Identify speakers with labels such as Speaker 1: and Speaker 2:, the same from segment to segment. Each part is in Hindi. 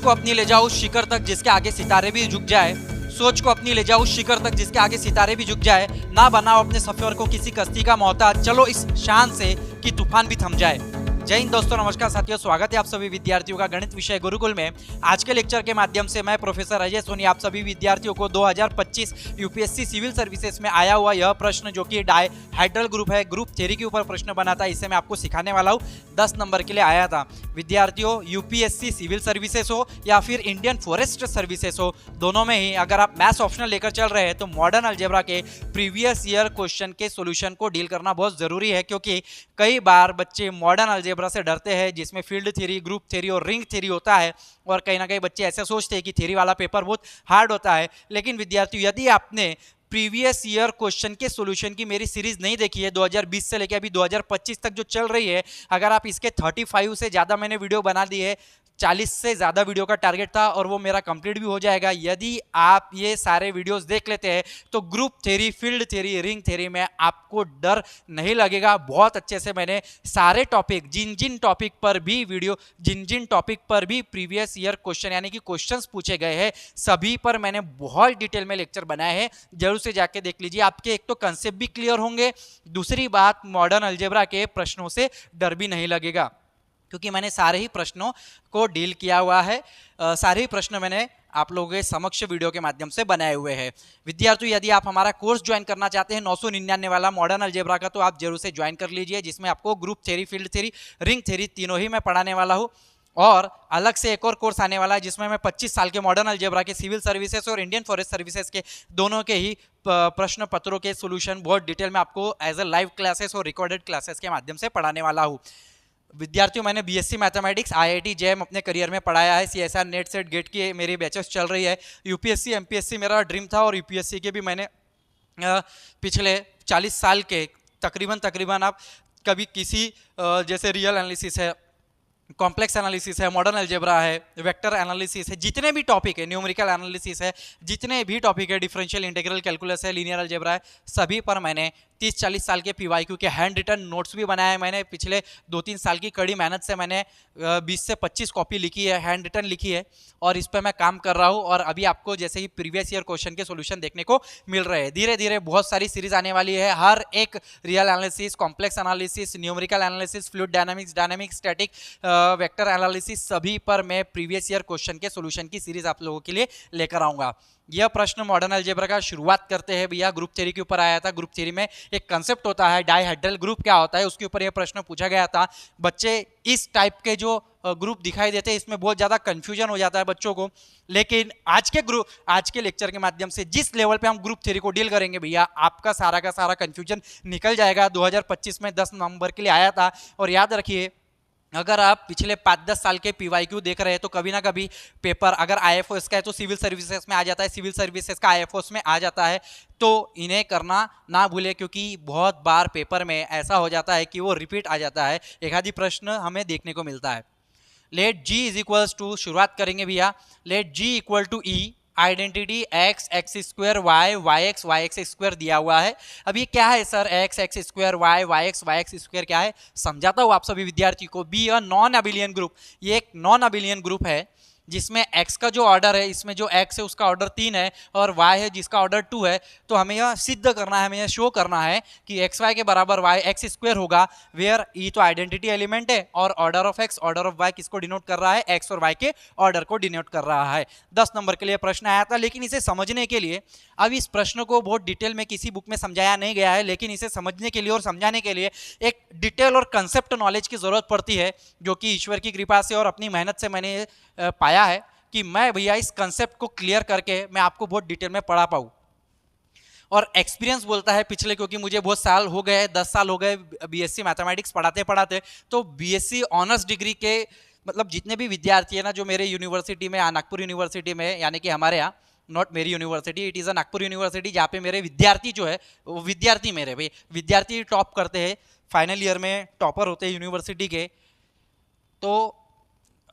Speaker 1: को अपनी ले जाओ उस शिखर तक जिसके आगे सितारे भी झुक जाए, सोच को अपनी ले जाओ उस शिखर तक जिसके आगे सितारे भी झुक जाए, ना बनाओ अपने सफर को किसी कश्ती का मोहताज, चलो इस शान से कि तूफान भी थम जाए। जय हिंद दोस्तों, नमस्कार साथियों, स्वागत है आप सभी विद्यार्थियों का गणित विषय गुरुकुल में। आज के लेक्चर के माध्यम से मैं प्रोफेसर अजय सोनी आप सभी विद्यार्थियों को 2025 यूपीएससी सिविल सर्विसेज में आया हुआ यह प्रश्न जो कि डायहाइड्रल ग्रुप है, ग्रुप थ्योरी के ऊपर प्रश्न बना था, इसे मैं आपको सिखाने वाला हूँ। 10 नंबर के लिए आया था। विद्यार्थियों, यूपीएससी सिविल सर्विसेज हो या फिर इंडियन फॉरेस्ट सर्विसेज हो, दोनों में ही अगर आप मैथ्स ऑप्शनल लेकर चल रहे हैं तो मॉडर्न अलजेब्रा के प्रीवियस ईयर क्वेश्चन के सोल्यूशन को डील करना बहुत जरूरी है, क्योंकि कई बार बच्चे मॉडर्न अलजेब्रा से डरते हैं जिसमें फील्ड थ्योरी, ग्रुप थ्योरी और रिंग थ्योरी होता है, और कहीं ना कहीं बच्चे ऐसे सोचते हैं कि थ्योरी वाला पेपर बहुत हार्ड होता है। लेकिन विद्यार्थियों, यदि आपने प्रीवियस ईयर क्वेश्चन के सॉल्यूशन की मेरी सीरीज नहीं देखी है 2020 से लेकर अभी 2025 तक जो चल रही है, अगर आप इसके 35 से ज़्यादा मैंने वीडियो बना दी है, 40 से ज़्यादा वीडियो का टारगेट था और वो मेरा कंप्लीट भी हो जाएगा। यदि आप ये सारे वीडियोस देख लेते हैं तो group theory, field theory, ring theory में आपको डर नहीं लगेगा। बहुत अच्छे से मैंने सारे टॉपिक, जिन जिन टॉपिक पर भी वीडियो, जिन जिन टॉपिक पर भी प्रीवियस ईयर क्वेश्चन यानी कि क्वेश्चंस पूछे गए हैं, सभी पर मैंने बहुत डिटेल में लेक्चर बनाए हैं। जरूर से जाके देख लीजिए, आपके एक तो कंसेप्ट भी क्लियर होंगे, दूसरी बात मॉडर्न अलजेब्रा के प्रश्नों से डर भी नहीं लगेगा, क्योंकि मैंने सारे ही प्रश्नों को डील किया हुआ है। सारे ही प्रश्न मैंने आप लोगों के समक्ष वीडियो के माध्यम से बनाए हुए हैं। विद्यार्थियों, यदि आप हमारा कोर्स ज्वाइन करना चाहते हैं 999 वाला मॉडर्न अलजेब्रा का, तो आप जरूर से ज्वाइन कर लीजिए, जिसमें आपको group theory, field theory, ring theory तीनों ही मैं पढ़ाने वाला हूँ। और अलग से एक और कोर्स आने वाला है जिसमें मैं 25 साल के मॉडर्न अलजेब्रा के सिविल सर्विसेज और इंडियन फॉरेस्ट सर्विसेज के दोनों के ही प्रश्न पत्रों के सॉल्यूशन बहुत डिटेल में आपको एज अ लाइव क्लासेस और रिकॉर्डेड क्लासेस के माध्यम से पढ़ाने वाला हूँ। विद्यार्थियों, मैंने बीएससी मैथमेटिक्स, आईआईटी जेएम अपने करियर में पढ़ाया है। सीएसआर, नेट, सेट, गेट की मेरी बैचेस चल रही है। यूपीएससी, एमपीएससी मेरा ड्रीम था, और यूपीएससी के भी मैंने पिछले 40 साल के तकरीबन आप कभी किसी जैसे रियल एनालिसिस है, कॉम्प्लेक्स एनालिसिस है, मॉडर्न अलजेब्रा है, वेक्टर एनालिसिस है, जितने भी टॉपिक है, न्यूमेरिकल एनालिसिस है, जितने भी टॉपिक है, डिफरेंशियल इंटीग्रल कैलकुलस है, लीनियर अलजेब्रा है, सभी पर मैंने 30-40 साल के पीवाईक्यू के हैंड रिटन नोट्स भी बनाए हैं। मैंने पिछले 2-3 साल की कड़ी मेहनत से मैंने 20 से 25 कॉपी लिखी है, हैंड रिटन लिखी है, और इस पर मैं काम कर रहा हूँ। और अभी आपको जैसे ही प्रीवियस ईयर क्वेश्चन के सॉल्यूशन देखने को मिल रहे हैं। धीरे धीरे बहुत सारी सीरीज आने वाली है। हर एक real analysis, complex analysis, numerical analysis, fluid dynamics, dynamic static, vector analysis, सभी पर मैं प्रीवियस ईयर क्वेश्चन के सॉल्यूशन की सीरीज आप लोगों के लिए लेकर आऊंगा। यह प्रश्न मॉडर्न अलजेब्रा का शुरुआत करते हैं भैया, ग्रुप थ्योरी के ऊपर आया था। ग्रुप थ्योरी में एक कंसेप्ट होता है डायहाइड्रल ग्रुप, क्या होता है उसके ऊपर यह प्रश्न पूछा गया था। बच्चे इस टाइप के जो ग्रुप दिखाई देते हैं, इसमें बहुत ज्यादा कंफ्यूजन हो जाता है बच्चों को। लेकिन आज के लेक्चर के माध्यम से जिस लेवल पे हम ग्रुप थ्योरी को डील करेंगे भैया, आपका सारा का सारा कंफ्यूजन निकल जाएगा। 2025 में 10 नवंबर के लिए आया था। और याद रखिए, अगर आप पिछले 5-10 साल के पीवाईक्यू देख रहे हैं तो कभी ना कभी पेपर अगर आईएफओएस का है तो सिविल सर्विसेज में आ जाता है, सिविल सर्विसेज का आईएफओएस में आ जाता है, तो इन्हें करना ना भूले, क्योंकि बहुत बार पेपर में ऐसा हो जाता है कि वो रिपीट आ जाता है, एक आधी प्रश्न हमें देखने को मिलता है। Let g is equals to, शुरुआत करेंगे भैया, let g equal to e identity x x square y x square दिया हुआ है। अब ये क्या है sir, x x square y x square क्या है, समझाता हूँ आप सभी विद्यार्थी को। Be a non abelian group, ये एक नॉन अबिलियन ग्रुप है जिसमें x का जो ऑर्डर है, इसमें जो x है उसका ऑर्डर 3 है और y है जिसका ऑर्डर 2 है। तो हमें यह सिद्ध करना है, हमें यह शो करना है कि xy के बराबर y एक्स स्क्वायर होगा, वेयर ई तो आइडेंटिटी एलिमेंट है और order of x, order of y किसको डिनोट कर रहा है, x और y के ऑर्डर को डिनोट कर रहा है। 10 नंबर के लिए प्रश्न आया था। लेकिन इसे समझने के लिए, अब इस प्रश्न को बहुत डिटेल में किसी बुक में समझाया नहीं गया है, लेकिन इसे समझने के लिए और समझाने के लिए एक डिटेल और कंसेप्ट नॉलेज की जरूरत पड़ती है, जो कि ईश्वर की कृपा से और अपनी मेहनत से मैंने पाया है कि मैं भैया इस कंसेप्ट को क्लियर करके मैं आपको बहुत डिटेल में पढ़ा पाऊँ। और एक्सपीरियंस बोलता है पिछले, क्योंकि मुझे बहुत साल हो गए, 10 साल हो गए बीएससी मैथमेटिक्स पढ़ाते पढ़ाते, तो बीएससी ऑनर्स डिग्री के मतलब जितने भी विद्यार्थी है ना, जो मेरे यूनिवर्सिटी में, नागपुर यूनिवर्सिटी में, यानी कि हमारे यहाँ, नॉट मेरी university, it is a Nagpur university, जहाँ पे मेरे विद्यार्थी जो है, वो विद्यार्थी मेरे भाई विद्यार्थी टॉप करते हैं, फाइनल ईयर में टॉपर होते हैं यूनिवर्सिटी के। तो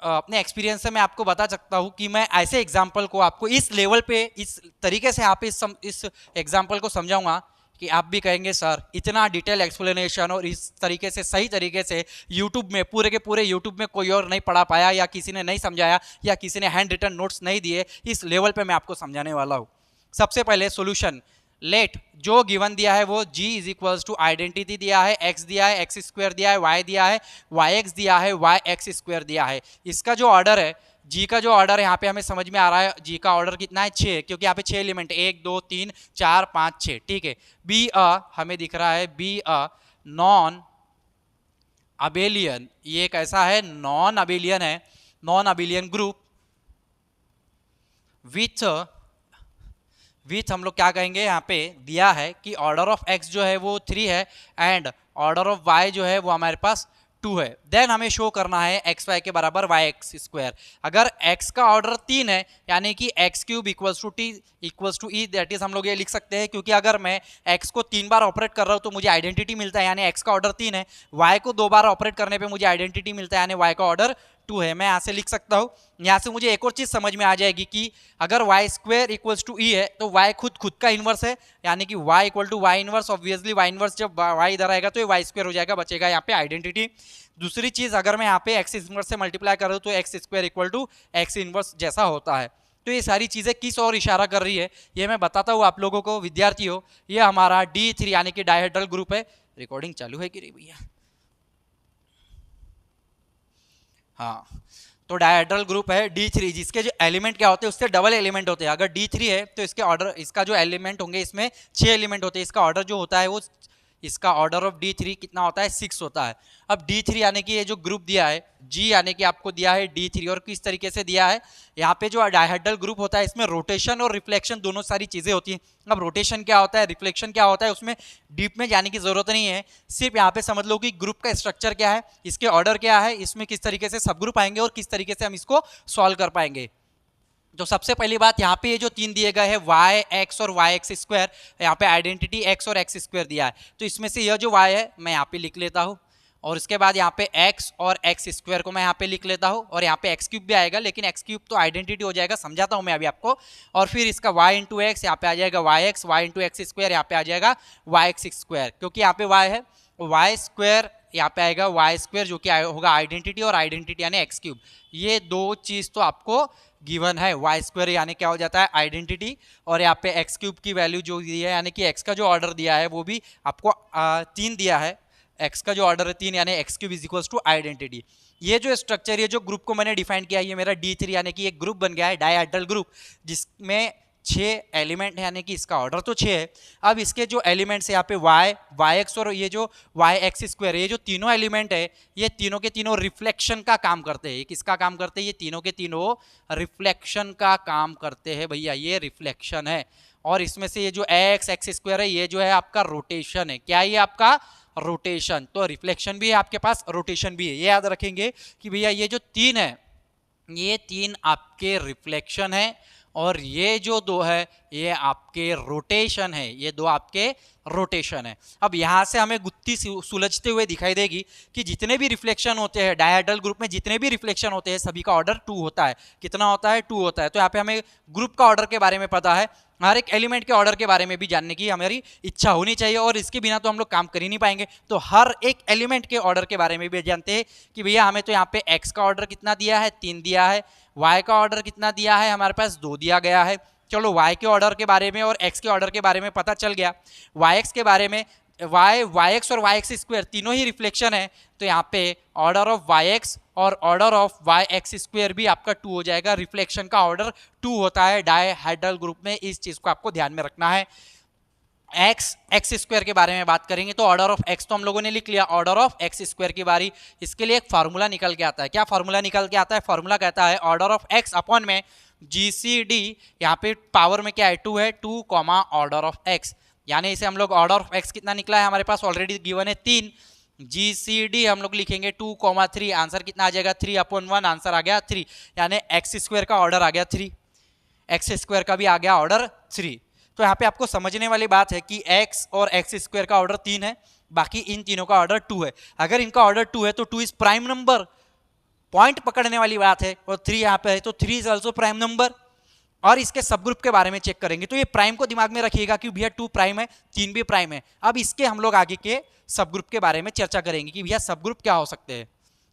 Speaker 1: अपने एक्सपीरियंस से मैं आपको बता सकता हूँ कि मैं ऐसे एग्जाम्पल को आपको इस लेवल पे, इस तरीके से आप इस एग्जाम्पल को समझाऊंगा कि आप भी कहेंगे सर इतना डिटेल एक्सप्लेनेशन और इस तरीके से सही तरीके से यूट्यूब में पूरे के पूरे यूट्यूब में कोई और नहीं पढ़ा पाया, या किसी ने नहीं समझाया, या किसी ने हैंड रिटन नोट्स नहीं दिए, इस लेवल पे मैं आपको समझाने वाला हूँ। सबसे पहले सॉल्यूशन, लेट जो गिवन दिया है वो g is equals to identity दिया है, x दिया है, x स्क्वायर दिया है, y दिया है, yx दिया है, yx स्क्वायर दिया है। इसका जो ऑर्डर है, g का जो ऑर्डर है यहाँ पे हमें समझ में आ रहा है, g का ऑर्डर कितना है 6, क्योंकि यहाँ पे 6 एलिमेंट 1 2 3 4 5 6, ठीक है। बी हमें दिख रहा है बी नॉन अबेलियन, ये कैसा है, नॉन अबेलियन है, नॉन अबेलियन ग्रुप विथ हम लोग क्या कहेंगे, यहाँ पे दिया है कि ऑर्डर ऑफ x जो है वो 3 है एंड ऑर्डर ऑफ y जो है वो हमारे पास 2 है। देन हमें शो करना है एक्स वाई के बराबर वाई एक्स स्क्वायर। अगर x का ऑर्डर 3 है यानी कि x cube equals to t equals to e, that is हम लोग ये लिख सकते हैं, क्योंकि अगर मैं x को 3 बार ऑपरेट कर रहा हूँ तो मुझे आइडेंटिटी मिलता है, यानी x का ऑर्डर 3 है। y को 2 बार ऑपरेट करने पे मुझे आइडेंटिटी मिलता है, यानी y का ऑर्डर 2 है। मैं यहाँ से लिख सकता हूँ, यहाँ से मुझे एक और चीज समझ में आ जाएगी कि अगर y स्क्वायर इक्वल्स टू ई है तो y खुद का इनवर्स है, यानी कि y equal to y inverse. Obviously y inverse जब y इधर आएगा तो ये y स्क्वायर हो जाएगा, बचेगा यहाँ पे आइडेंटिटी। दूसरी चीज, अगर मैं यहाँ पे x इनवर्स से मल्टीप्लाई कर रहा हूँ तो x square equal to x inverse जैसा होता है। तो ये सारी चीजें किस और इशारा कर रही है ये मैं बताता हूँ आप लोगों को। विद्यार्थियों, ये हमारा D3 यानी कि डायहेड्रल ग्रुप है। रिकॉर्डिंग चालू है कि नहीं भैया? हाँ, तो डायहेड्रल ग्रुप है D3, जिसके जो एलिमेंट क्या होते हैं उससे डबल एलिमेंट होते हैं। अगर D3 है तो इसके ऑर्डर, इसका जो एलिमेंट होंगे इसमें 6 एलिमेंट होते हैं, इसका ऑर्डर जो होता है वो, इसका ऑर्डर ऑफ D3 कितना होता है, 6 होता है। अब D3 यानी कि ये जो ग्रुप दिया है, G यानी कि आपको दिया है D3, और किस तरीके से दिया है, यहाँ पे जो डायहेड्रल ग्रुप होता है इसमें रोटेशन और रिफ्लेक्शन दोनों सारी चीजें होती हैं। अब रोटेशन क्या होता है, रिफ्लेक्शन क्या होता है, उसमें डीप में जाने की जरूरत नहीं है, सिर्फ यहाँ पे समझ लो कि ग्रुप का स्ट्रक्चर क्या है, इसके ऑर्डर क्या है, इसमें किस तरीके से सब ग्रुप आएंगे और किस तरीके से हम इसको सॉल्व कर पाएंगे। तो सबसे पहली बात, यहाँ पे ये जो 3 दिए गए हैं y x और y x स्क्वायर, यहाँ पे आइडेंटिटी x और x स्क्वायर दिया है, तो इसमें से यह जो y है मैं यहाँ पे लिख लेता हूँ, और इसके बाद यहाँ पे x और x स्क्वायर को मैं यहाँ पे लिख लेता हूँ, और यहाँ पे x क्यूब भी आएगा, लेकिन x क्यूब तो आइडेंटिटी हो जाएगा, समझाता हूँ मैं अभी आपको। और फिर इसका y इंटू एक्स यहाँ पे आ जाएगा yx, y into x square यहाँ पे आ जाएगा yx स्क्वायर, क्योंकि यहाँ पे y है, y स्क्वायर यहाँ पे आएगा y स्क्वायर, जो कि होगा आइडेंटिटी, और आइडेंटिटी यानी x क्यूब। ये दो चीज तो आपको गिवन है, y स्क्वायर यानी क्या हो जाता है, आइडेंटिटी, और यहाँ पे x क्यूब की वैल्यू जो दी है, यानी कि x का जो ऑर्डर दिया है वो भी आपको 3 दिया है, x का जो ऑर्डर है 3, यानी x cube is equals to identity. ये जो स्ट्रक्चर, ये जो ग्रुप को मैंने डिफाइन किया, ये मेरा D3 यानी कि एक ग्रुप बन गया है, डायहेड्रल ग्रुप, जिसमें 6 एलिमेंट है, यानी कि इसका ऑर्डर तो 6 है। अब इसके जो एलिमेंट्स है यहाँ पे y, yx और ये जो yx स्क्वायर, ये जो तीनों एलिमेंट है ये तीनों के तीनों रिफ्लेक्शन का काम करते हैं। किसका काम करते हैं, ये तीनों के तीनों रिफ्लेक्शन का काम करते हैं भैया, ये रिफ्लेक्शन है। और इसमें से ये जो x स्क्वायर है ये जो है आपका रोटेशन है। क्या ये आपका रोटेशन, तो रिफ्लेक्शन भी है आपके पास, रोटेशन भी है। ये याद रखेंगे कि भैया ये जो 3 है ये 3 आपके रिफ्लेक्शन है, और ये जो 2 है ये आपके रोटेशन है, ये 2 आपके रोटेशन है। अब यहाँ से हमें गुत्थी सुलझते हुए दिखाई देगी कि जितने भी रिफ्लेक्शन होते हैं डायहेड्रल ग्रुप में, जितने भी रिफ्लेक्शन होते हैं सभी का ऑर्डर 2 होता है। कितना होता है, 2 होता है। तो यहाँ पे हमें ग्रुप का ऑर्डर के बारे में पता है, हर एक एलिमेंट के ऑर्डर के बारे में भी जानने की हमारी इच्छा होनी चाहिए, और इसके बिना तो हम लोग काम कर ही नहीं पाएंगे। तो हर एक एलिमेंट के ऑर्डर के बारे में भी जानते हैं कि भैया हमें तो यहाँ पे x का ऑर्डर कितना दिया है, 3 दिया है, y का ऑर्डर कितना दिया है, हमारे पास 2 दिया गया है। चलो y के ऑर्डर के बारे में और x के ऑर्डर के बारे में पता चल गया। yx के बारे में, yx और yx स्क्वायर तीनों ही रिफ्लेक्शन है, तो यहाँ पे ऑर्डर ऑफ yx और ऑर्डर ऑफ yx स्क्वायर भी आपका 2 हो जाएगा। रिफ्लेक्शन का ऑर्डर 2 होता है डायहेड्रल ग्रुप में, इस चीज को आपको ध्यान में रखना है। x स्क्वायर के बारे में बात करेंगे तो ऑर्डर ऑफ x तो हम लोगों ने लिख लिया, ऑर्डर ऑफ x स्क्वायर की बारी, इसके लिए एक फार्मूला निकल के आता है। क्या फार्मूला निकल के आता है, फार्मूला कहता है ऑर्डर ऑफ x अपॉन में GCD, यहाँ पे पावर में क्या है 2 है, 2 कॉमा ऑर्डर ऑफ x, यानी इसे हम लोग ऑर्डर ऑफ x कितना निकला है हमारे पास ऑलरेडी गिवन है 3, GCD हम लोग लिखेंगे 2,3, आंसर कितना आ जाएगा 3/1, आंसर आ गया 3, यानी x स्क्वायर का ऑर्डर आ गया 3, x स्क्वायर का भी आ गया ऑर्डर 3। तो यहाँ पे आपको समझने वाली बात है कि x और x स्क्वायर का ऑर्डर 3 है, बाकी इन तीनों का ऑर्डर 2 है। अगर इनका ऑर्डर 2 है तो 2 इज प्राइम नंबर, पॉइंट पकड़ने वाली बात है, और 3 यहाँ पे है तो 3 इज ऑल्सो प्राइम नंबर। और इसके सब ग्रुप के बारे में चेक करेंगे। तो ये प्राइम को दिमाग में रखिएगा कि भैया 2 प्राइम है, 3 भी प्राइम है। अब इसके हम लोग आगे के सब ग्रुप के बारे में चर्चा करेंगे कि भैया सब ग्रुप क्या हो सकते हैं।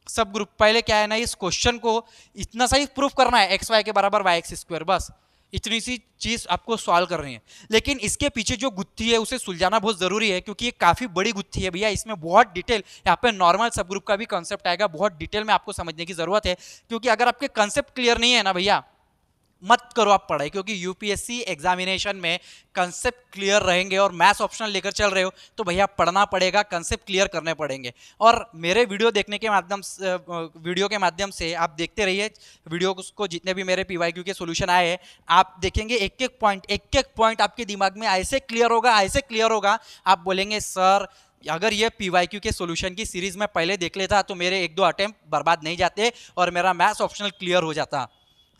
Speaker 1: सब ग्रुप पहले क्या है ना, इस क्वेश्चन को इतना सा ही प्रूफ करना है, एक्स वाई के बराबर वाई एक्स स्क्वायर, बस इतनी सी चीज आपको सॉल्व करनी है। लेकिन इसके पीछे जो गुत्थी है उसे सुलझाना बहुत जरूरी है, क्योंकि ये काफी बड़ी गुत्थी है भैया। इसमें बहुत डिटेल, यहाँ पे नॉर्मल सब ग्रुप का भी कंसेप्ट आएगा, बहुत डिटेल में आपको समझने की जरूरत है। क्योंकि अगर आपके कंसेप्ट क्लियर नहीं है ना भैया, मत करो आप पढ़ाई, क्योंकि यूपीएससी एग्जामिनेशन में कंसेप्ट क्लियर रहेंगे और मैथ्स ऑप्शनल लेकर चल रहे हो तो भैया पढ़ना पड़ेगा, कंसेप्ट क्लियर करने पड़ेंगे। और मेरे वीडियो देखने के माध्यम से आप देखते रहिए वीडियो को, जितने भी मेरे पीवाईक्यू के सॉल्यूशन आए हैं आप देखेंगे, एक एक पॉइंट आपके दिमाग में ऐसे क्लियर होगा, आप बोलेंगे सर अगर ये पीवाईक्यू के सॉल्यूशन की सीरीज में पहले देख लेता तो मेरे 1-2 अटेम्प्ट बर्बाद नहीं जाते और मेरा मैथ्स ऑप्शनल क्लियर हो जाता।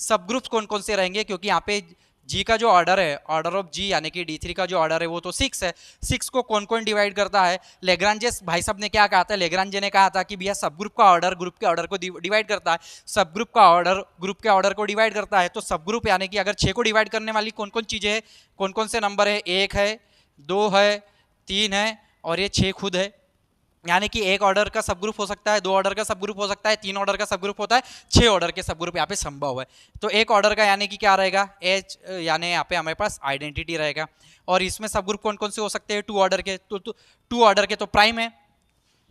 Speaker 1: सब ग्रुप्स कौन कौन से रहेंगे, क्योंकि यहाँ पे जी का जो ऑर्डर है, ऑर्डर ऑफ जी यानी कि D3 का जो ऑर्डर है वो तो 6 है। 6 को कौन कौन डिवाइड करता है, लेग्रांजे भाई साहब ने क्या कहा था, लेग्रांजे ने कहा था कि भैया सब ग्रुप का ऑर्डर ग्रुप के ऑर्डर को डिवाइड करता है, सब ग्रुप का ऑर्डर ग्रुप के ऑर्डर को डिवाइड करता है। तो सब ग्रुप यानी कि अगर 6 को डिवाइड करने वाली कौन कौन चीजें है, कौन कौन से नंबर है, 1 है, 2 है, 3 है और ये 6 खुद है। यानी कि 1 ऑर्डर का सब ग्रुप हो सकता है, 2 ऑर्डर का सब ग्रुप हो सकता है, 3 ऑर्डर का सब ग्रुप होता है, 6 ऑर्डर के सब ग्रुप यहाँ पे संभव है। तो 1 ऑर्डर का यानी कि क्या रहेगा, एच यानी यहाँ पे हमारे पास आइडेंटिटी रहेगा। और इसमें सब ग्रुप कौन कौन से हो सकते हैं, 2 ऑर्डर के, तो 2 ऑर्डर के तो प्राइम है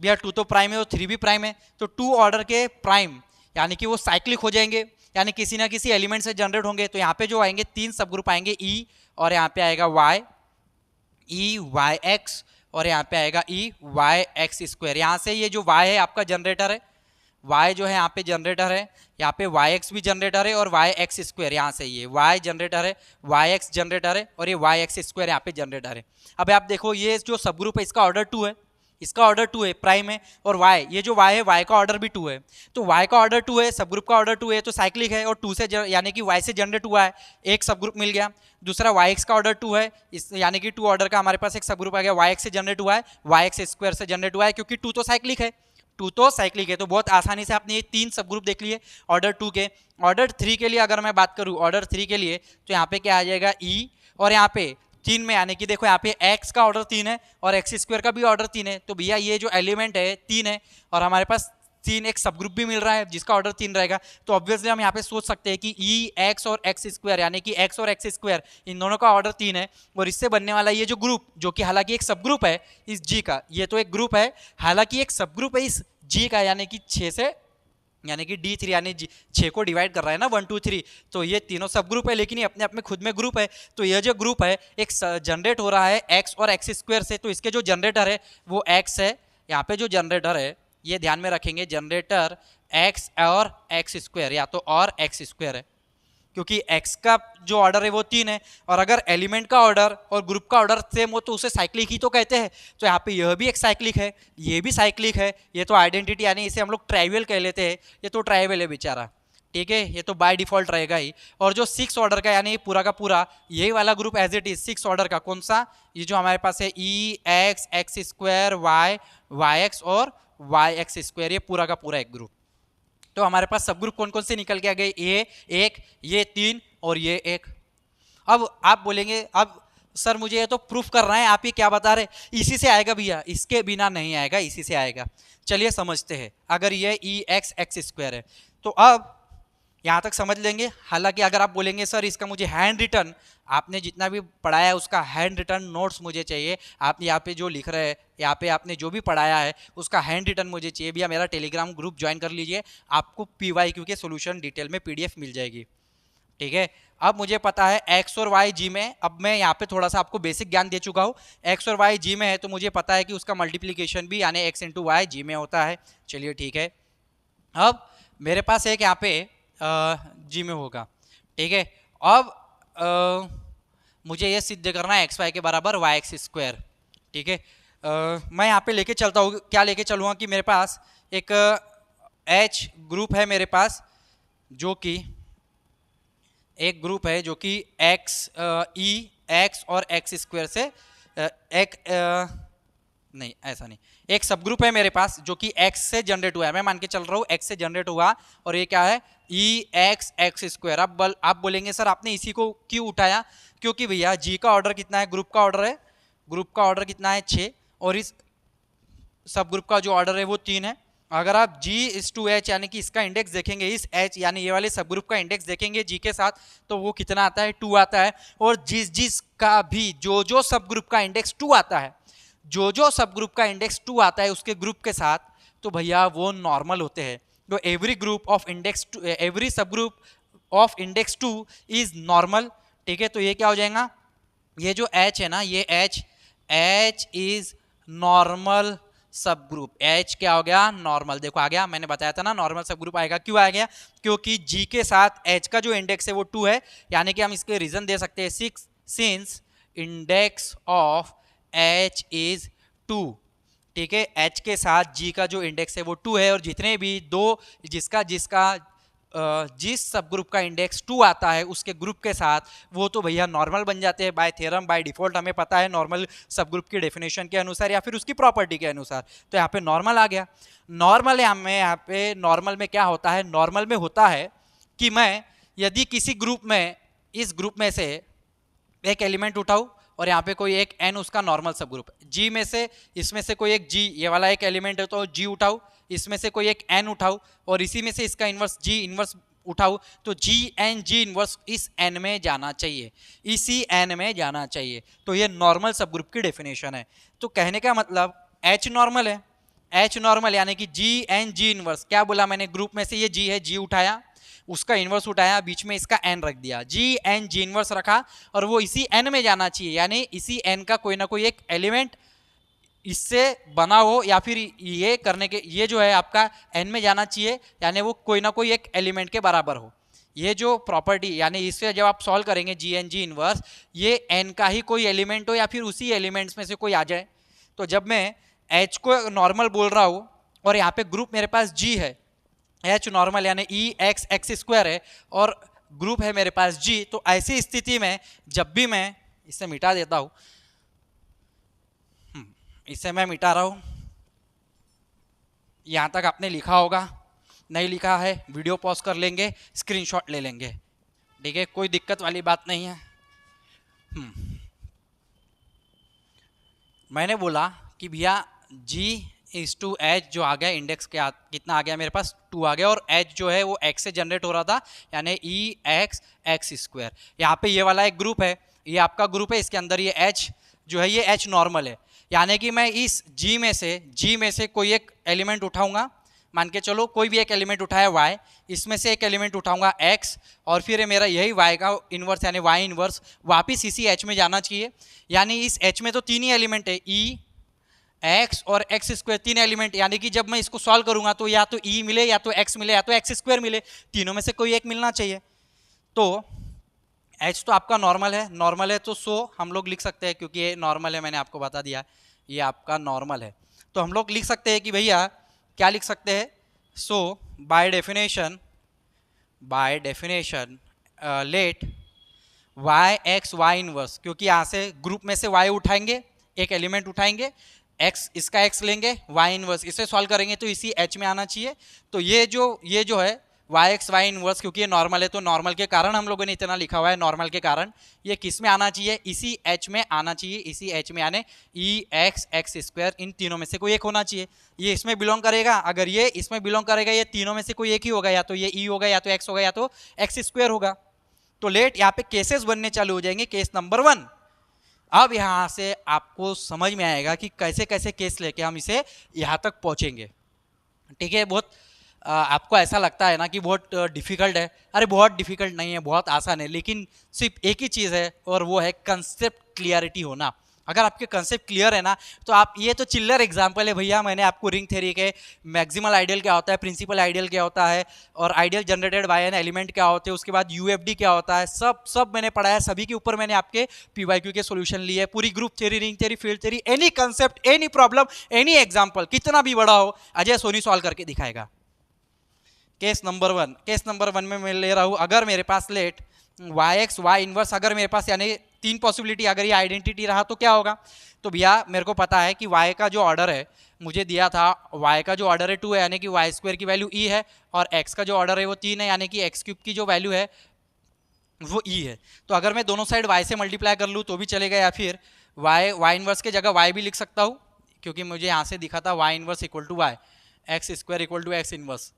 Speaker 1: भैया, 2 तो प्राइम है और 3 भी प्राइम है। तो 2 ऑर्डर के प्राइम यानी कि वो साइक्लिक हो जाएंगे, यानी किसी ना किसी एलिमेंट से जनरेट होंगे। तो यहाँ पे जो आएंगे 3 सब ग्रुप आएंगे, ई और यहाँ पे आएगा वाई, ई वाई एक्स और यहाँ पे आएगा ई वाई एक्स स्क्वायर। यहाँ से ये जो y है आपका जनरेटर है, y जो है यहाँ पे जनरेटर है, यहाँ पे वाई एक्स भी जनरेटर है और वाई एक्स स्क्वायर, यहाँ से ये y जनरेटर है, वाई एक्स जनरेटर है और ये वाई एक्स स्क्वायर यहाँ पे जनरेटर है। अब आप देखो ये जो सब ग्रुप है इसका ऑर्डर 2 है, इसका ऑर्डर 2 है, प्राइम है, और y ये जो y है y का ऑर्डर भी 2 है। तो y का ऑर्डर 2 है, सब ग्रुप का ऑर्डर 2 है, तो साइक्लिक है और 2 से यानी कि y से जनरेट हुआ है, एक सब ग्रुप मिल गया। दूसरा yx का ऑर्डर 2 है, इस यानी कि 2 ऑर्डर का हमारे पास एक सब ग्रुप आ गया, yx से जनरेट हुआ है, yx स्क्वायर से जनरेट हुआ है, क्योंकि 2 तो साइक्लिक है, 2 तो साइक्लिक है। तो बहुत आसानी से आपने ये 3 सब ग्रुप देख लिए ऑर्डर 2 के। ऑर्डर 3 के लिए अगर मैं बात करूँ, ऑर्डर 3 के लिए तो यहाँ पे क्या आ जाएगा, e और यहाँ पे 3 में यानी कि देखो यहाँ पे x का ऑर्डर 3 है और x स्क्वायर का भी ऑर्डर 3 है। तो भैया ये जो एलिमेंट है 3 है और हमारे पास 3 एक सब ग्रुप भी मिल रहा है जिसका ऑर्डर 3 रहेगा। तो ऑब्वियसली हम यहाँ पे सोच सकते हैं कि ई एक्स और एक्स स्क्वायर यानी कि x और x स्क्वायर इन दोनों का ऑर्डर 3 है और इससे बनने वाला ये जो ग्रुप, जो कि हालांकि एक सब ग्रुप है इस g का, ये तो एक ग्रुप है हालांकि एक सब ग्रुप है इस g का, यानी कि 6 से यानी कि D3 यानी 6 को डिवाइड कर रहा है ना 1 2 3, तो ये तीनों सब ग्रुप है लेकिन ये अपने आप में खुद में ग्रुप है। तो ये जो ग्रुप है एक जनरेट हो रहा है x और x स्क्वायर से, तो इसके जो जनरेटर है वो x है। यहाँ पे जो जनरेटर है ये ध्यान में रखेंगे, जनरेटर x और x स्क्वायर या तो और x स्क्वायर है, क्योंकि x का जो ऑर्डर है वो 3 है और अगर एलिमेंट का ऑर्डर और ग्रुप का ऑर्डर सेम हो तो उसे साइक्लिक ही तो कहते हैं। तो यहाँ पे यह भी एक साइक्लिक है, ये भी साइक्लिक है, ये तो आइडेंटिटी यानी इसे हम लोग ट्राइवियल कह लेते हैं, ये तो ट्राइवियल है बेचारा, ठीक है, ये तो बाय डिफॉल्ट रहेगा ही। और जो 6 ऑर्डर का यानी पूरा का पूरा यही वाला group as it is 6 order का, कौन सा, ये जो हमारे पास है e x x square y y x और वाई एक्स स्क्वायर, ये पूरा का पूरा एक ग्रुप। तो हमारे पास सब ग्रुप कौन कौन से निकल के आ गए, ये 1, ये 3 और ये 1। अब आप बोलेंगे अब सर मुझे ये तो प्रूफ कर रहे हैं, आप ही क्या बता रहे, इसी से आएगा भैया, इसके बिना नहीं आएगा, इसी से आएगा। चलिए समझते हैं, अगर ये ई एक्स एक्स स्क्वायर है तो अब यहाँ तक समझ लेंगे। हालांकि अगर आप बोलेंगे सर इसका मुझे हैंड रिटन, आपने जितना भी पढ़ाया है उसका हैंड रिटन नोट्स मुझे चाहिए, आप यहाँ पे जो लिख रहे हैं यहाँ पे आपने जो भी पढ़ाया है उसका हैंड रिटन मुझे चाहिए, भैया मेरा टेलीग्राम ग्रुप ज्वाइन कर लीजिए, आपको PYQ के सोल्यूशन डिटेल में PDF मिल जाएगी, ठीक है। अब मुझे पता है x और y जी में, अब मैं यहाँ पे थोड़ा सा आपको बेसिक ज्ञान दे चुका हूँ, x और y जी में है तो मुझे पता है कि उसका मल्टीप्लीकेशन भी यानी x इंटू वाई जी में होता है। चलिए ठीक है, अब मेरे पास एक यहाँ पे जी में होगा, ठीक है। अब मुझे ये सिद्ध करना है एक्स वाई के बराबर वाई एक्स स्क्वायर, ठीक है। मैं यहाँ पे लेके चलता हूँ, क्या लेके चलूँगा कि मेरे पास एक H ग्रुप है मेरे पास, जो कि एक ग्रुप है जो कि x ई एक्स और एक्स स्क्वायर से एक नहीं ऐसा नहीं, एक सब ग्रुप है मेरे पास जो कि x से जनरेट हुआ है, मैं मान के चल रहा हूँ x से जनरेट हुआ, और ये क्या है EX स्क्वायर। अब आप बोलेंगे सर आपने इसी को क्यों उठाया, क्योंकि भैया g का ऑर्डर कितना है, ग्रुप का ऑर्डर है, ग्रुप का ऑर्डर कितना है 6, और इस सब ग्रुप का जो ऑर्डर है वो 3 है। अगर आप G/H यानी कि इसका इंडेक्स देखेंगे, इस H यानी ये वाले सब ग्रुप का इंडेक्स देखेंगे G के साथ, तो वो कितना आता है 2 आता है। और जिस का भी जो सब ग्रुप का इंडेक्स 2 आता है, जो सब ग्रुप का इंडेक्स 2 आता है उसके ग्रुप के साथ, तो भैया वो नॉर्मल होते हैं। तो every group of index, every sub group of index 2 is normal. ठीक है, तो ये क्या हो जाएगा, ये जो H है ना, ये H इज नॉर्मल सब ग्रुप। H क्या हो गया, नॉर्मल। देखो आ गया, मैंने बताया था ना नॉर्मल सब ग्रुप आएगा। क्यों आ गया, क्योंकि G के साथ H का जो इंडेक्स है वो 2 है, यानी कि हम इसके रीजन दे सकते हैं 6 since index of H is 2। ठीक है, H के साथ G का जो इंडेक्स है वो 2 है, और जितने भी दो जिस सब ग्रुप का इंडेक्स 2 आता है उसके ग्रुप के साथ, वो तो भैया नॉर्मल बन जाते हैं बाय थ्योरम, बाय डिफॉल्ट हमें पता है नॉर्मल सब ग्रुप की डेफिनेशन के अनुसार या फिर उसकी प्रॉपर्टी के अनुसार। तो यहाँ पे नॉर्मल आ गया। नॉर्मल है हमें, यहाँ पे नॉर्मल में क्या होता है, नॉर्मल में होता है कि मैं यदि किसी ग्रुप में, इस ग्रुप में से एक एलिमेंट उठाऊं, और यहाँ पे कोई एक n उसका नॉर्मल सब ग्रुप है, G में से, इसमें से कोई एक G, ये वाला एक एलिमेंट है तो G उठाऊं, इसमें से कोई एक n उठाऊं, और इसी में से इसका इन्वर्स G इन्वर्स उठाऊं, तो G इन्वर्स इस n में जाना चाहिए, इसी n में जाना चाहिए। तो ये नॉर्मल सब ग्रुप की डेफिनेशन है। तो कहने का मतलब H नॉर्मल है, H नॉर्मल यानी कि G इन्वर्स, क्या बोला मैंने, ग्रुप में से ये G है, G उठाया, उसका इन्वर्स उठाया, बीच में इसका n रख दिया, G इन्वर्स रखा, और वो इसी n में जाना चाहिए, यानी इसी n का कोई ना कोई एक एलिमेंट इससे बना हो, या फिर ये करने के, ये जो है आपका n में जाना चाहिए, यानी वो कोई ना कोई एक एलिमेंट के बराबर हो। ये जो प्रॉपर्टी, यानी इससे जब आप सॉल्व करेंगे G इन्वर्स, ये n का ही कोई एलिमेंट हो या फिर उसी एलिमेंट्स में से कोई आ जाए। तो जब मैं H को नॉर्मल बोल रहा हूँ और यहाँ पे ग्रुप मेरे पास G है, H नॉर्मल यानी EX स्क्वायर है, और ग्रुप है मेरे पास G, तो ऐसी स्थिति में जब भी मैं इसे मिटा देता हूं, इसे मैं मिटा रहा हूं, यहां तक आपने लिखा होगा, नहीं लिखा है वीडियो पॉज कर लेंगे, स्क्रीनशॉट ले लेंगे, ठीक है, कोई दिक्कत वाली बात नहीं है। मैंने बोला कि भैया G/H जो आ गया इंडेक्स के कितना आ गया मेरे पास 2 आ गया, और H जो है वो X से जनरेट हो रहा था, यानी EX स्क्वायर। यहाँ पे ये वाला एक ग्रुप है, ये आपका ग्रुप है, इसके अंदर ये H जो है ये H नॉर्मल है, यानी कि मैं इस G में से कोई एक एलिमेंट उठाऊंगा, मान के चलो कोई भी एक एलिमेंट उठाया Y, इसमें से एक एलिमेंट उठाऊंगा X, और फिर मेरा यही Y का इन्वर्स यानी Y इन्वर्स वापिस इसी H में जाना चाहिए। यानी इस H में तो 3 ही एलिमेंट है, E X और X स्क्वायर, 3 एलिमेंट, यानी कि जब मैं इसको सॉल्व करूंगा तो या तो E मिले, या तो X मिले, या तो X स्क्वायर मिले, तीनों में से कोई एक मिलना चाहिए। तो H तो आपका नॉर्मल है, तो सो हम लोग लिख सकते हैं, क्योंकि ये नॉर्मल है, मैंने आपको बता दिया ये आपका नॉर्मल है, तो हम लोग लिख सकते हैं कि भैया क्या लिख सकते हैं, so by definition let YX Y inverse, क्योंकि यहाँ से ग्रुप में से Y उठाएंगे, एक एलिमेंट उठाएंगे, X इसका X लेंगे, Y इन्वर्स इसे सॉल्व करेंगे तो इसी H में आना चाहिए। तो ये जो है YX Y इन्वर्स, क्योंकि ये नॉर्मल है तो नॉर्मल के कारण हम लोगों ने इतना लिखा हुआ है, नॉर्मल के कारण ये किस में आना चाहिए, इसी H में आना चाहिए, इसी H में आने EX स्क्वायर, इन तीनों में से कोई एक होना चाहिए। ये इसमें बिलोंग करेगा, अगर ये इसमें बिलोंग करेगा, ये तीनों में से कोई एक ही होगा, या तो ये E होगा, या तो X होगा, या तो X स्क्वायर होगा। तो लेट यहाँ पे केसेस बनने चालू हो जाएंगे। केस नंबर 1, अब यहाँ से आपको समझ में आएगा कि कैसे कैसे केस लेके हम इसे यहाँ तक पहुँचेंगे, ठीक है। बहुत आपको ऐसा लगता है ना कि बहुत डिफ़िकल्ट है, अरे बहुत डिफ़िकल्ट नहीं है, बहुत आसान है, लेकिन सिर्फ एक ही चीज़ है, और वो है कंसेप्ट क्लियरिटी होना। अगर आपके कंसेप्ट क्लियर है ना, तो आप, ये तो चिल्लर एग्जांपल है भैया, मैंने आपको रिंग थ्योरी के मैक्सिमल आइडियल क्या होता है, प्रिंसिपल आइडियल क्या होता है, और ideal generated by an element क्या होते हैं, उसके बाद UFD क्या होता है, सब मैंने पढ़ा है, सभी के ऊपर मैंने आपके PYQ के सोल्यूशन लिए, पूरी group theory, ring theory, field theory, any concept, any problem, any example, कितना भी बड़ा हो, अजय सोनी सॉल्व करके दिखाएगा। केस नंबर 1 में मैं ले रहा हूँ, अगर मेरे पास लेट YX Y इन्वर्स, अगर मेरे पास यानी तीन पॉसिबिलिटी, अगर ये आइडेंटिटी रहा तो क्या होगा? तो भैया मेरे को पता है कि y का जो ऑर्डर है मुझे दिया था, y का जो ऑर्डर है 2 है, यानी कि वाई स्क्वायर की वैल्यू e है, और x का जो ऑर्डर है वो 3 है, यानी कि x क्यूब की जो वैल्यू है वो e है। तो अगर मैं दोनों साइड y से मल्टीप्लाई कर लूँ तो भी चलेगा, या फिर y इनवर्स के जगह y भी लिख सकता हूँ, क्योंकि मुझे यहाँ से दिखा था y inverse equal to y, x square equal to x inverse.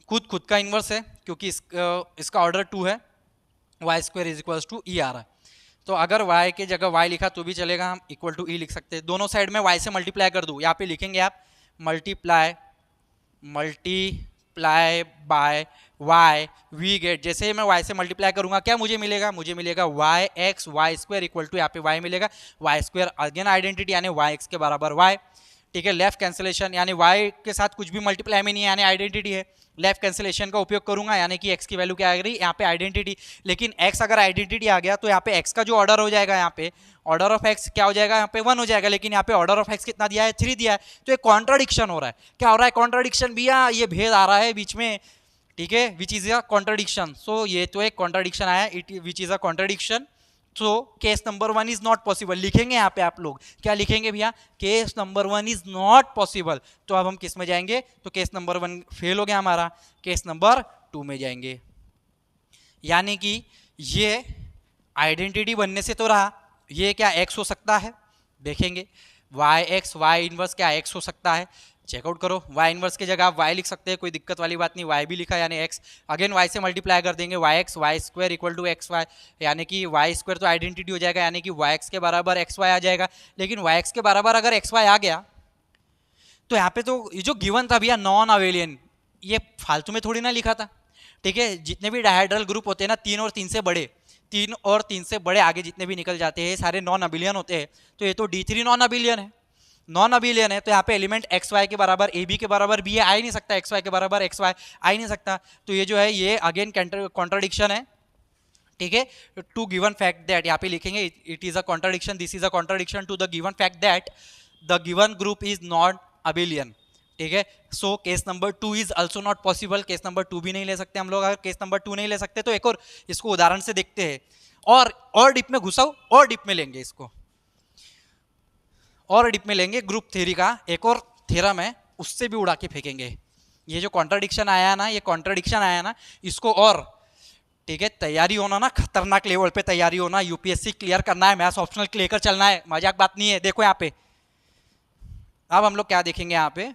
Speaker 1: खुद का इनवर्स है क्योंकि इसका ऑर्डर 2 है, y square is equal to e आ रहा है। तो अगर y के जगह y लिखा तो भी चलेगा, हम इक्वल टू ई लिख सकते हैं। दोनों साइड में y से मल्टीप्लाई कर दूँ, यहाँ पे लिखेंगे आप multiply by y, we get, जैसे ही मैं y से मल्टीप्लाई करूंगा क्या मुझे मिलेगा? मुझे मिलेगा y x y square equal to, यहाँ पे y मिलेगा वाई स्क्वायर, अगेन आइडेंटिटी यानी y एक्स के बराबर y, ठीक है। लेफ्ट कैंसिलेशन यानी y के साथ कुछ भी मल्टीप्लाई में नहीं है, यानी आइडेंटिटी है। लेफ्ट कैंसिलेशन का उपयोग करूंगा, यानी कि x की वैल्यू क्या आ गई? यहाँ पे आइडेंटिटी। लेकिन x अगर आइडेंटिटी आ गया तो यहाँ पे x का जो ऑर्डर हो जाएगा, यहाँ पे ऑर्डर ऑफ x क्या हो जाएगा? यहाँ पे 1 हो जाएगा, लेकिन यहाँ पे ऑर्डर ऑफ x कितना दिया है? 3 दिया है। तो एक कॉन्ट्राडिक्शन हो रहा है। क्या हो रहा है? कॉन्ट्राडिक्शन भैया, ये भेद आ रहा है बीच में, ठीक है, विच इज अ कॉन्ट्राडिक्शन। सो ये तो एक कॉन्ट्राडिक्शन आया, it which is a contradiction. So case number 1 is not possible लिखेंगे यहाँ पे आप लोग। क्या लिखेंगे भैया? Case number 1 is not possible. तो अब हम किस में जाएंगे? तो केस नंबर 1 फेल हो गया हमारा, केस नंबर 2 में जाएंगे। यानी कि ये आइडेंटिटी बनने से तो रहा, ये क्या x हो सकता है? देखेंगे वाई एक्स वाई इनवर्स क्या x हो सकता है? चेकआउट करो, y इनवर्स की जगह आप y लिख सकते हैं, कोई दिक्कत वाली बात नहीं, y भी लिखा यानी x, अगेन y से मल्टीप्लाई कर देंगे, y x y square equal to x y, यानी कि y स्क्वायर तो आइडेंटिटी हो जाएगा, यानी कि y एक्स के बराबर एक्स वाई आ जाएगा। लेकिन y एक्स के बराबर अगर एक्स वाई आ गया तो यहाँ पे तो ये जो गिवन था भैया नॉन अवेलियन, ये फालतू में थोड़ी ना लिखा था, ठीक है। जितने भी डायहेड्रल ग्रुप होते हैं ना, 3 और 3 से बड़े, 3 और 3 से बड़े आगे जितने भी निकल जाते हैं सारे नॉन अबिलियन होते हैं। तो ये तो D3 नॉन अबिलियन है, नॉन अबिलियन है, तो यहाँ पे एलिमेंट एक्स वाई के बराबर ए बी के बराबर बी आ ही नहीं सकता, एक्स वाई के बराबर एक्स वाई आ ही नहीं सकता। तो ये जो है ये अगेन कॉन्ट्राडिक्शन है, ठीक है। टू गिवन फैक्ट दैट, यहाँ पे लिखेंगे it is a contradiction, this is a contradiction to the given fact that the given group is not abelian, ठीक है। So case number 2 is also not possible, case number 2 भी नहीं ले सकते हम लोग। अगर केस नंबर 2 नहीं ले सकते तो एक और इसको उदाहरण से देखते हैं, और डिप में घुसाओ, और डिप में लेंगे इसको, और डिप में लेंगे ग्रुप थ्योरी का एक और थ्योरम है, उससे भी उड़ा के फेंकेंगे। ये जो कॉन्ट्राडिक्शन आया ना, ये कॉन्ट्राडिक्शन आया ना, इसको और, ठीक है, तैयारी होना ना, खतरनाक लेवल पे तैयारी होना, यूपीएससी क्लियर करना है, मैथ्स ऑप्शनल क्लियर कर चलना है, मजाक बात नहीं है। देखो यहाँ पे अब हम लोग क्या देखेंगे यहाँ पे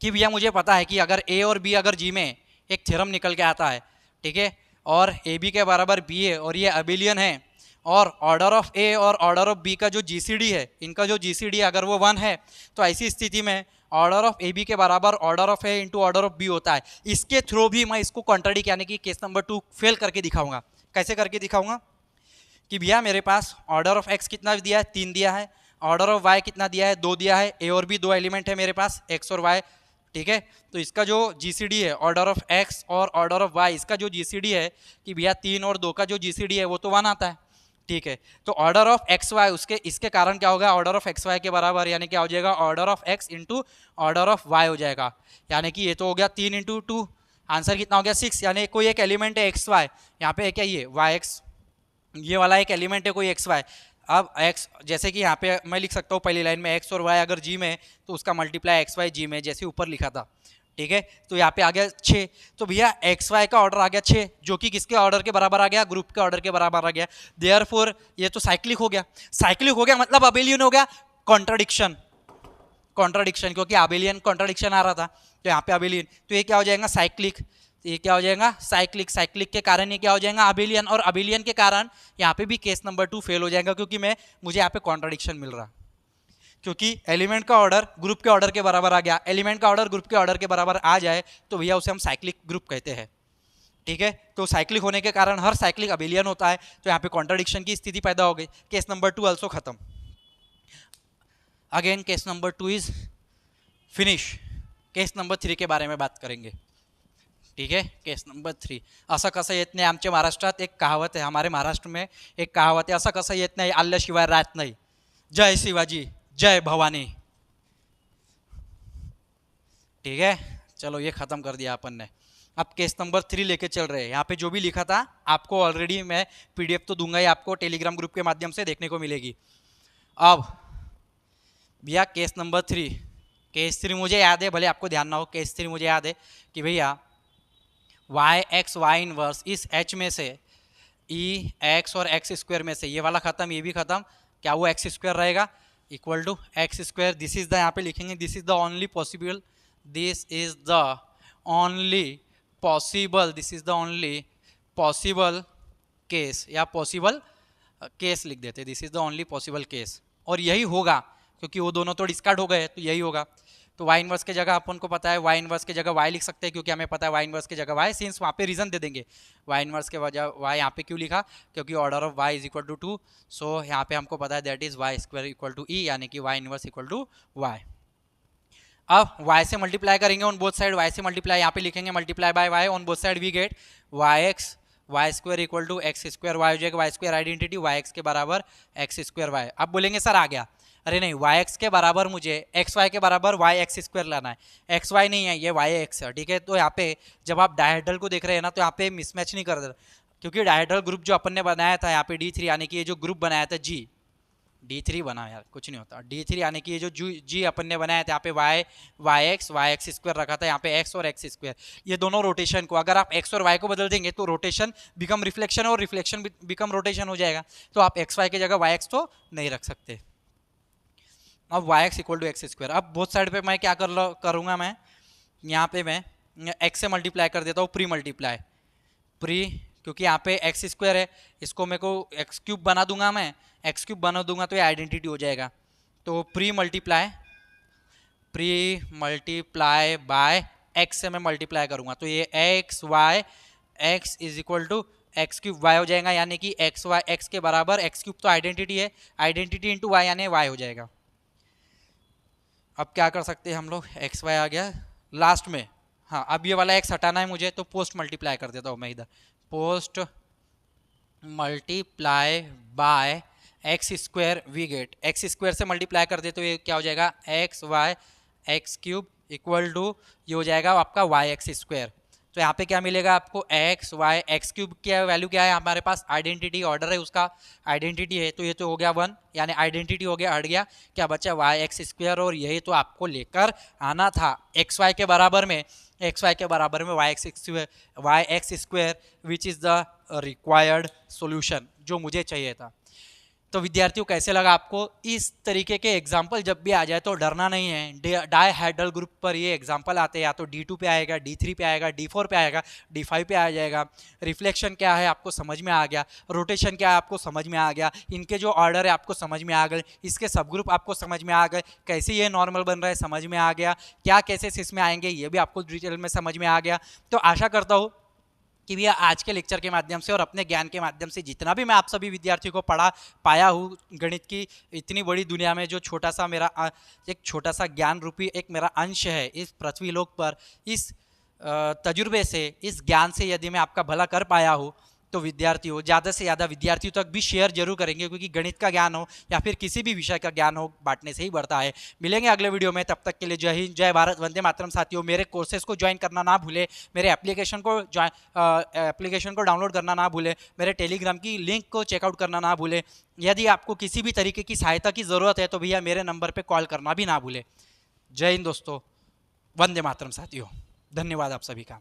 Speaker 1: कि भैया मुझे पता है कि अगर ए और बी अगर जी में एक थ्योरम निकल के आता है, ठीक है, और ए बी के बराबर बी है और ये अबिलियन है, और ऑर्डर ऑफ ए और ऑर्डर ऑफ बी का जो जीसीडी है, इनका जो जीसीडी अगर वो 1 है, तो ऐसी स्थिति में ऑर्डर ऑफ ए बी के बराबर order of a into order of b होता है। इसके थ्रू भी मैं इसको कॉन्ट्राडिक्ट यानी कि केस नंबर 2 फेल करके दिखाऊंगा। कैसे करके दिखाऊंगा? कि भैया मेरे पास ऑर्डर ऑफ एक्स कितना दिया है? 3 दिया है। ऑर्डर ऑफ वाई कितना दिया है? 2 दिया है। ए और बी 2 एलिमेंट है मेरे पास, एक्स और वाई, ठीक है। तो इसका जो जीसीडी है ऑर्डर ऑफ एक्स और ऑर्डर ऑफ वाई, इसका जो जीसीडी है कि भैया 3 और 2 का जो जीसीडी है वो तो 1 आता है, ठीक है। तो ऑर्डर ऑफ एक्स वाई उसके इसके कारण क्या होगा? ऑर्डर ऑफ एक्स वाई के बराबर, यानी क्या हो जाएगा? Order of x into order of y हो जाएगा, यानी कि ये तो हो गया 3 इंटू 2, आंसर कितना हो गया? 6। यानी कोई एक एलिमेंट है एक्स वाई, यहाँ पे क्या ये वाई एक्स, ये वाला एक एलिमेंट है कोई एक्स वाई। अब एक्स, जैसे कि यहाँ पे मैं लिख सकता हूँ पहली लाइन में एक्स और वाई अगर जी में, तो उसका मल्टीप्लाई एक्स वाई जी में, जैसे ऊपर लिखा था, ठीक है। तो यहाँ पे आ गया 6। तो भैया एक्स वाई का ऑर्डर आ गया 6, जो कि किसके ऑर्डर के बराबर आ गया? ग्रुप के ऑर्डर के बराबर आ गया। देयरफॉर ये तो साइक्लिक हो गया, साइक्लिक हो गया मतलब अबेलियन हो गया। कॉन्ट्राडिक्शन, कॉन्ट्राडिक्शन, क्योंकि अबेलियन कॉन्ट्राडिक्शन आ रहा था, तो यहाँ पे अबेलियन, तो ये क्या हो जाएगा? साइक्लिक। ये क्या हो जाएगा? साइक्लिक। साइक्लिक के कारण ये क्या हो जाएगा? अबेलियन। और अबेलियन के कारण यहाँ पे भी केस नंबर 2 फेल हो जाएगा, क्योंकि मुझे यहाँ पे कॉन्ट्राडिक्शन मिल रहा, क्योंकि एलिमेंट का ऑर्डर ग्रुप के ऑर्डर के बराबर आ गया। एलिमेंट का ऑर्डर ग्रुप के ऑर्डर के बराबर आ जाए तो भैया उसे हम साइक्लिक ग्रुप कहते हैं, ठीक है। तो साइक्लिक होने के कारण हर साइक्लिक अबेलियन होता है, तो यहाँ पे कॉन्ट्राडिक्शन की स्थिति पैदा हो गई। केस नंबर 2 ऑल्सो खत्म। Again case number 2 is finish. Case number 3 के बारे में बात करेंगे, ठीक है। केस नंबर 3, असं कसं येत नाही, आमच्या महाराष्ट्रात एक कहावत है, हमारे महाराष्ट्र में एक कहावत है, असं कसं येत नाही आल्याशिवाय राहत नाही। जय शिवाजी, जय भवानी, ठीक है। चलो ये खत्म कर दिया अपन ने। अब केस नंबर 3 लेके चल रहे हैं। यहाँ पे जो भी लिखा था आपको ऑलरेडी मैं पीडीएफ तो दूंगा ही, आपको टेलीग्राम ग्रुप के माध्यम से देखने को मिलेगी। अब भैया केस नंबर 3, केस 3 मुझे याद है, भले आपको ध्यान ना हो, केस 3 मुझे याद है कि भैया वाई एक्स वाई इनवर्स इस एच में से ई एक्स और एक्स स्क्वायर में से ये वाला खत्म, ये भी खत्म, क्या वो एक्स स्क्वायर रहेगा equal to x square. This is the, यहाँ पे लिखेंगे this is the only possible, this is the only possible, this is the only possible case, या पॉसिबल केस लिख देते, this is the only possible case. और यही होगा क्योंकि वो दोनों तो डिस्कार्ड हो गए, तो यही होगा। तो वाई इनवर्स के जगह अपन को पता है, वाई इनवर्स के जगह वाई लिख सकते हैं क्योंकि हमें पता है वाई इनवर्स के जगह वाई, सिंस वहाँ पे रीजन दे देंगे वाई इनवर्स के वजह वाई यहाँ पे क्यों लिखा, क्योंकि order of y is equal to 2, so यहाँ पे हमको पता है that is y square equal to e, यानी कि y inverse equal to y. अब y से मल्टीप्लाई करेंगे ऑन बोथ साइड, y से मल्टीप्लाई यहाँ पे लिखेंगे multiply by y on both side, we get y x y square equal to x square y हो जाएगा, y square identity y x के बराबर एक्स स्क्वायर वाई। अब बोलेंगे सर आ गया, अरे नहीं, वाई एक्स के बराबर मुझे एक्स वाई के बराबर वाई एक्स स्क्वायर लाना है, एक्स वाई नहीं है ये वाई एक्स है, ठीक है। तो यहाँ पे जब आप डायहेड्रल को देख रहे हैं ना, तो यहाँ पे मिसमैच नहीं कर रहे, क्योंकि डायहेड्रल ग्रुप जो अपन ने बनाया था यहाँ पे D3, यानी कि ये जो ग्रुप बनाया था जी, D3 बना यार, कुछ नहीं होता, D3 यानी कि ये जो जी अपन ने बनाया था, यहाँ पे वाई एक्स स्क्वायर रखा था, यहाँ पे एक्स और एक्स स्क्वायर, ये दोनों रोटेशन को अगर आप एक्स और वाई को बदल देंगे तो रोटेशन बिकम रिफ्लेक्शन और रिफ्लेक्शन बिकम रोटेशन हो जाएगा, तो आप एक्स वाई की जगह वाई एक्स तो नहीं रख सकते। अब y x equal to x square, अब बोथ साइड पे मैं क्या करूँगा, मैं यहाँ पे मैं एक्स से मल्टीप्लाई कर देता हूँ, प्री मल्टीप्लाई, प्री, क्योंकि यहाँ पे एक्स स्क्वायर है, इसको मेरे को एक्स क्यूब बना दूंगा, मैं एक्स क्यूब बना दूंगा तो ये आइडेंटिटी हो जाएगा। तो प्री मल्टीप्लाई बाय एक्स से मैं मल्टीप्लाई करूंगा, तो ये x y x is equal to x cube y हो जाएगा, यानी कि एक्स वाई एक्स के बराबर एक्स क्यूब तो आइडेंटिटी है, आइडेंटिटी इंटू वाई यानी वाई हो जाएगा। अब क्या कर सकते हैं हम लोग, एक्स वाई आ गया लास्ट में, हाँ अब ये वाला एक्स हटाना है मुझे, तो पोस्ट मल्टीप्लाई कर देता हूँ मैं इधर, post multiply by x square, we get x square से मल्टीप्लाई कर दे तो ये क्या हो जाएगा, x y x cube equal to ये हो जाएगा आपका वाई एक्स स्क्वायर। तो यहाँ पे क्या मिलेगा आपको, एक्स वाई एक्स क्यूब की वैल्यू क्या है हमारे पास, आइडेंटिटी ऑर्डर है उसका, आइडेंटिटी है, तो ये तो हो गया 1, यानी आइडेंटिटी हो गया, हट गया, क्या बचा वाई एक्स स्क्वायर, और यही तो आपको लेकर आना था एक्स वाई के बराबर में, एक्स वाई के बराबर में y x square which is the required solution, जो मुझे चाहिए था। तो विद्यार्थियों कैसे लगा आपको, इस तरीके के एग्जाम्पल जब भी आ जाए तो डरना नहीं है। डायहेड्रल ग्रुप पर ये एग्जाम्पल आते हैं, या तो D2 पे आएगा, D3 पे आएगा, D4 पे आएगा, D5 पे आ जाएगा। रिफ्लेक्शन क्या है आपको समझ में आ गया, रोटेशन क्या है आपको समझ में आ गया, इनके जो ऑर्डर है आपको समझ में आ गए, इसके सब ग्रुप आपको समझ में आ गए, कैसे ये नॉर्मल बन रहा है समझ में आ गया, क्या केसेस इसमें आएंगे ये भी आपको डिटेल में समझ में आ गया। तो आशा करता हूँ कि भैया आज के लेक्चर के माध्यम से और अपने ज्ञान के माध्यम से जितना भी मैं आप सभी विद्यार्थियों को पढ़ा पाया हूँ, गणित की इतनी बड़ी दुनिया में जो छोटा सा मेरा एक छोटा सा ज्ञान रूपी एक मेरा अंश है इस पृथ्वी लोक पर, इस तजुर्बे से, इस ज्ञान से यदि मैं आपका भला कर पाया हूँ, तो विद्यार्थियों ज़्यादा से ज़्यादा विद्यार्थियों तक भी शेयर जरूर करेंगे, क्योंकि गणित का ज्ञान हो या फिर किसी भी विषय का ज्ञान हो, बांटने से ही बढ़ता है। मिलेंगे अगले वीडियो में, तब तक के लिए जय हिंद, जय भारत, वंदे मातरम। साथियों मेरे कोर्सेज को ज्वाइन करना ना भूले, मेरे एप्लीकेशन को डाउनलोड करना ना भूले, मेरे टेलीग्राम की लिंक को चेकआउट करना ना भूले। यदि आपको किसी भी तरीके की सहायता की ज़रूरत है तो भैया मेरे नंबर पर कॉल करना भी ना भूले। जय हिंद दोस्तों, वंदे मातरम साथियों, धन्यवाद आप सभी का।